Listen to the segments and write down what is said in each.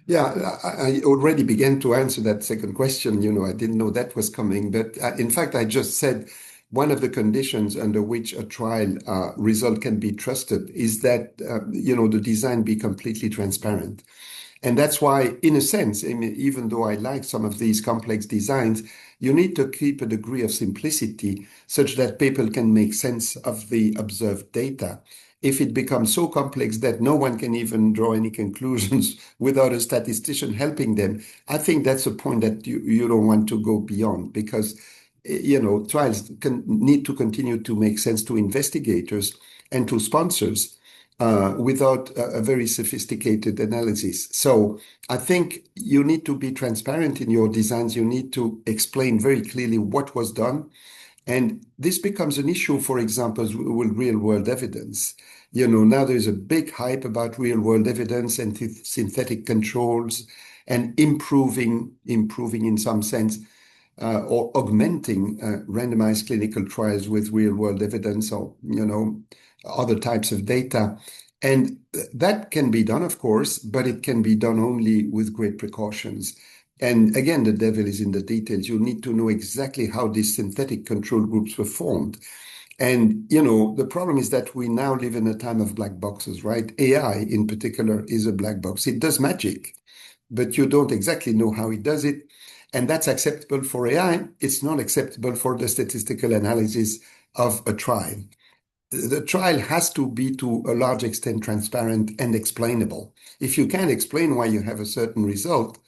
Yeah, I already began to answer that second question. I didn't know that was coming, but in fact, I just said one of the conditions under which a trial result can be trusted is that the design be completely transparent. And that's why, in a sense, I mean, even though I like some of these complex designs, you need to keep a degree of simplicity such that people can make sense of the observed data. If it becomes so complex that no one can even draw any conclusions without a statistician helping them, I think that's a point that you don't want to go beyond because, trials need to continue to make sense to investigators and to sponsors without a very sophisticated analysis. So I think you need to be transparent in your designs. You need to explain very clearly what was done. And this becomes an issue, for example, with real world evidence. Now there's a big hype about real world evidence and synthetic controls and improving in some sense or augmenting randomized clinical trials with real world evidence or, other types of data. And that can be done, of course, but it can be done only with great precautions. And again, the devil is in the details. You need to know exactly how these synthetic control groups were formed. And, the problem is that we now live in a time of black boxes, right? AI in particular is a black box. It does magic, but you don't exactly know how it does it. And that's acceptable for AI. It's not acceptable for the statistical analysis of a trial. The trial has to be to a large extent transparent and explainable. If you can't explain why you have a certain result,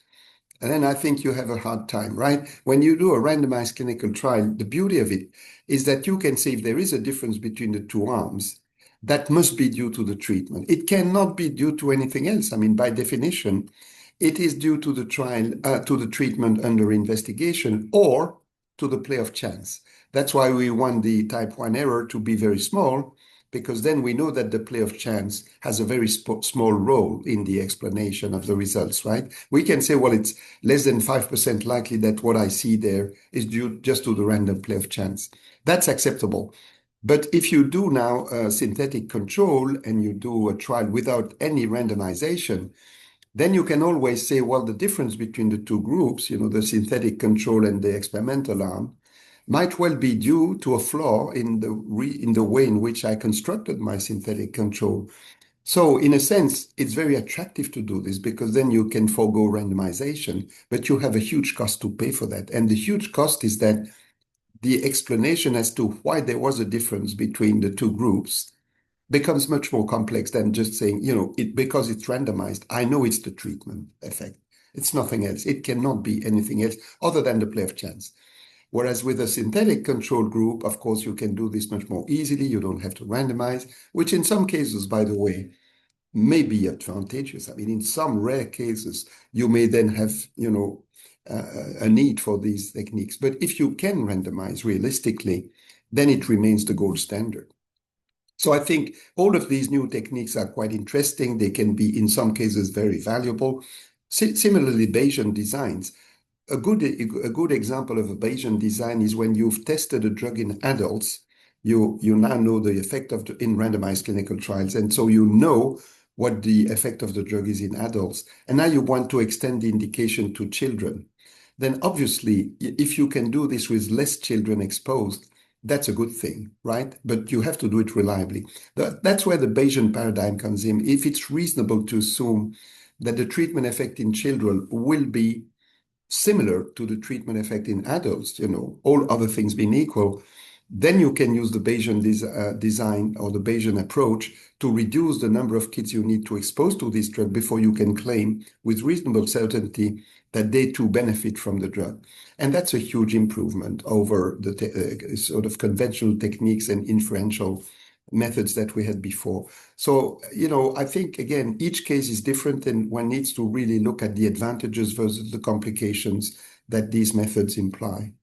then I think you have a hard time, right? When you do a randomized clinical trial, the beauty of it is that you can say if there is a difference between the two arms, that must be due to the treatment. It cannot be due to anything else. I mean, by definition, it is due to the trial, to the treatment under investigation or to the play of chance. That's why we want the type 1 error to be very small, because then we know that the play of chance has a very small role in the explanation of the results, right? We can say, well, it's less than 5% likely that what I see there is due just to the random play of chance. That's acceptable. But if you do now a synthetic control and you do a trial without any randomization, then you can always say, well, the difference between the two groups, the synthetic control and the experimental arm, might well be due to a flaw in the way in which I constructed my synthetic control. So in a sense, it's very attractive to do this because then you can forego randomization, but you have a huge cost to pay for that. And the huge cost is that the explanation as to why there was a difference between the two groups becomes much more complex than just saying, because it's randomized, I know it's the treatment effect. It's nothing else. It cannot be anything else other than the play of chance. Whereas with a synthetic control group, of course, you can do this much more easily. You don't have to randomize, which in some cases, by the way, may be advantageous. I mean, in some rare cases, you may then have, a need for these techniques. But if you can randomize realistically, then it remains the gold standard. So I think all of these new techniques are quite interesting. They can be, in some cases, very valuable. Similarly, Bayesian designs. A good example of a Bayesian design is when you've tested a drug in adults, you now know the effect in randomized clinical trials. And so you know what the effect of the drug is in adults. And now you want to extend the indication to children. Then obviously, if you can do this with less children exposed, that's a good thing, right? But you have to do it reliably. That's where the Bayesian paradigm comes in. If it's reasonable to assume that the treatment effect in children will be similar to the treatment effect in adults, all other things being equal, then you can use the Bayesian design or the Bayesian approach to reduce the number of kids you need to expose to this drug before you can claim with reasonable certainty that they too benefit from the drug. And that's a huge improvement over the sort of conventional techniques and inferential methods that we had before. So, I think, again, each case is different and one needs to really look at the advantages versus the complications that these methods imply.